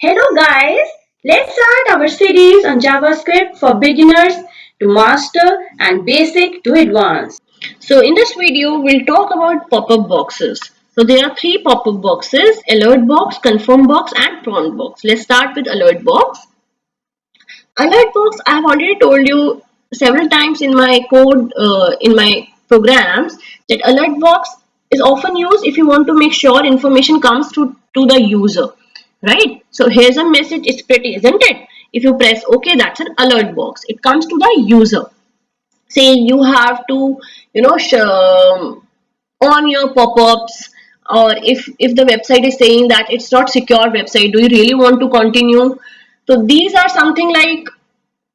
Hello guys, let's start our series on JavaScript for beginners to master and basic to advanced. So in this video, we'll talk about pop-up boxes. So there are three pop-up boxes: alert box, confirm box and prompt box. Let's start with alert box. Alert box, I've already told you several times in my code, in my programs, that alert box is often used if you want to make sure information comes to the user, right? So here's a message, it's pretty, isn't it? If you press OK, that's an alert box. It comes to the user. Say you have to, on your pop-ups, or if the website is saying that it's not secure website, do you really want to continue? So these are something like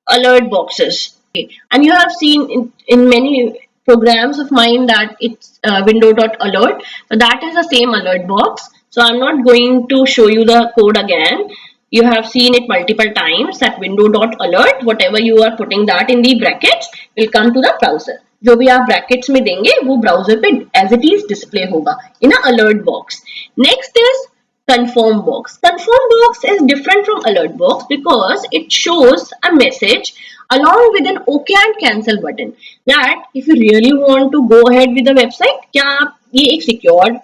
alert boxes. Okay. And you have seen in many programs of mine that it's window.alert. So that is the same alert box. So I'm not going to show you the code again. You have seen it multiple times that window.alert, whatever you are putting that in the brackets will come to the browser. जो भी आप brackets में देंगे वो browser पे as it is display होगा in a alert box. Next is confirm box. Confirm box is different from alert box because it shows a message along with an OK and cancel button that if you really want to go ahead with the website, क्या आप ये एक secured,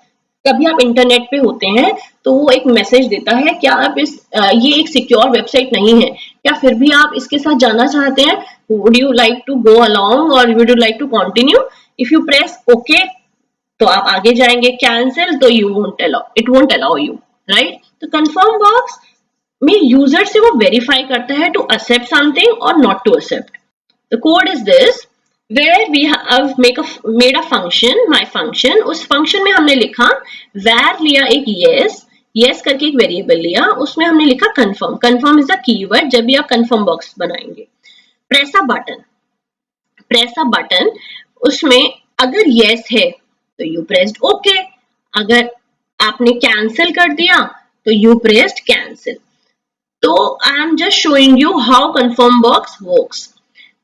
कभी आप internet पे होते हैं तो वो एक मैसेज देता है क्या आप ये एक सिक्योर वेबसाइट नहीं है, क्या फिर भी आप इसके साथ जाना चाहते हैं, would you like to go along और would you like to continue. If you press okay तो आप आगे जाएंगे, कैंसिल तो you won't allow, it won't allow you, right. तो कंफर्म बॉक्स में यूजर से वो वेरीफाई करता है टू एक्सेप्ट समथिंग और not to accept. The code is this where we have made a function, my function. उस function में हमने लिखा var लिया एक yes करके एक वेरिएबल लिया, उसमें हमने लिखा confirm. confirm is the keyword जब भी आप confirm box बनाएंगे. press a button, उसमें अगर yes है तो you pressed OK, अगर आपने cancel कर दिया तो you pressed cancel. तो I am just showing you how confirm box works.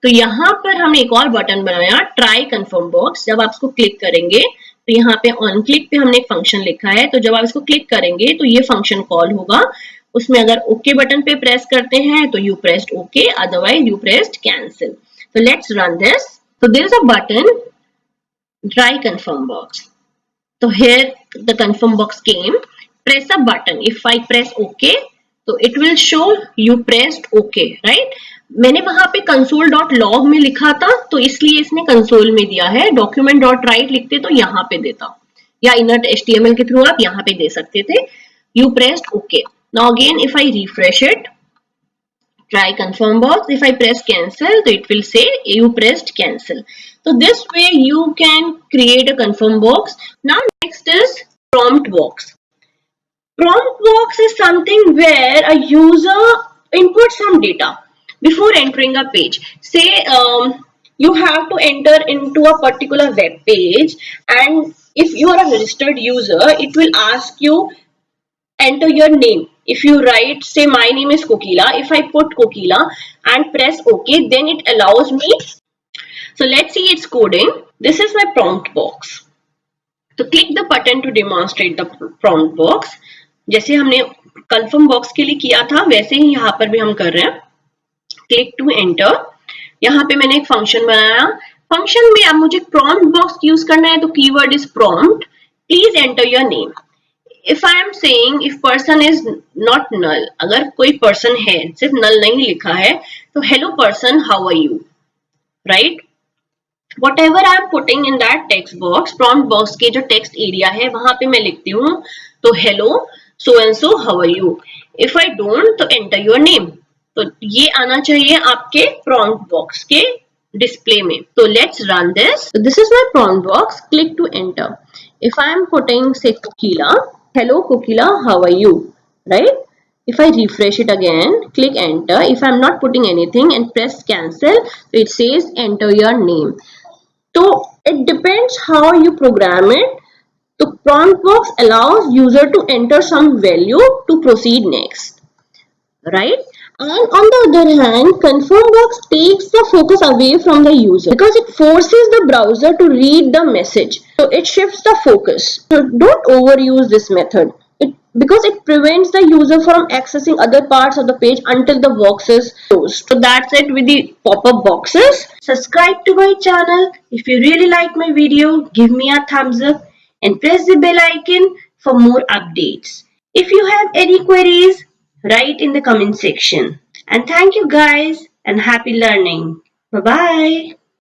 तो यहाँ पर हमने एक और बटन बनाया ट्राई कन्फर्म बॉक्स. जब आप इसको क्लिक करेंगे तो यहाँ पे ऑन क्लिक पे हमने एक फंक्शन लिखा है, तो जब आप इसको क्लिक करेंगे तो ये फंक्शन कॉल होगा. उसमें अगर ओके बटन पे प्रेस करते हैं तो you pressed okay, otherwise you pressed cancel. तो लेट्स रन दिस. तो there is a button try confirm box. तो here the confirm box came. Press a button. If I press okay तो it will show you pressed okay, right. मैंने वहां पे console.log में लिखा था तो इसलिए इसने कंसोल में दिया है. document.write लिखते तो यहाँ पे देता, या inert HTML के थ्रू आप यहाँ पे दे सकते थे. You pressed OK. Now again if I refresh it, try confirm box, if I press cancel so it will say you pressed cancel. So this way you can create a confirm box. Now next is prompt box. Prompt box is something where a user inputs some data before entering a page. Say you have to enter into a particular web page, and if you are a registered user it will ask you enter your name. If you write say my name is Kokila, if I put Kokila and press OK, then it allows me. So let's see its coding. This is my prompt box. So click the button to demonstrate the prompt box. जैसे हमने confirm box के लिए किया था वैसे ही यहाँ पर भी हम कर रहे हैं. Click to enter. यहाँ पे मैंने एक फंक्शन बनाया. फंक्शन में अब मुझे प्रॉम्प्ट बॉक्स यूज करना है तो keyword is prompt. Please enter your name. If I am saying if person is not null, अगर कोई पर्सन है सिर्फ नल नहीं लिखा है तो hello person how are you, right. Whatever I am putting in that text box, prompt box के जो टेक्स्ट एरिया है वहां पे मैं लिखती हूँ तो hello so and so how are you. If I don't तो एंटर योर नेम. तो ये आना चाहिए आपके प्रॉम्प्ट बॉक्स के डिस्प्ले में. तो let's run this. This is my prompt box. Click to enter. If I am putting say Kokila, hello Kokila how are you, right. If I refresh it again, click enter. If I am not putting anything and press cancel तो it says enter your name. तो it depends how you program it. तो prompt box allows user to enter some value to proceed next, right. And on the other hand, confirm box takes the focus away from the user because it forces the browser to read the message. So it shifts the focus. So don't overuse this method. because it prevents the user from accessing other parts of the page until the box is closed. So that's it with the pop-up boxes. Subscribe to my channel. If you really like my video, give me a thumbs up and press the bell icon for more updates. If you have any queries, write in the comment section. And thank you guys and happy learning. Bye bye.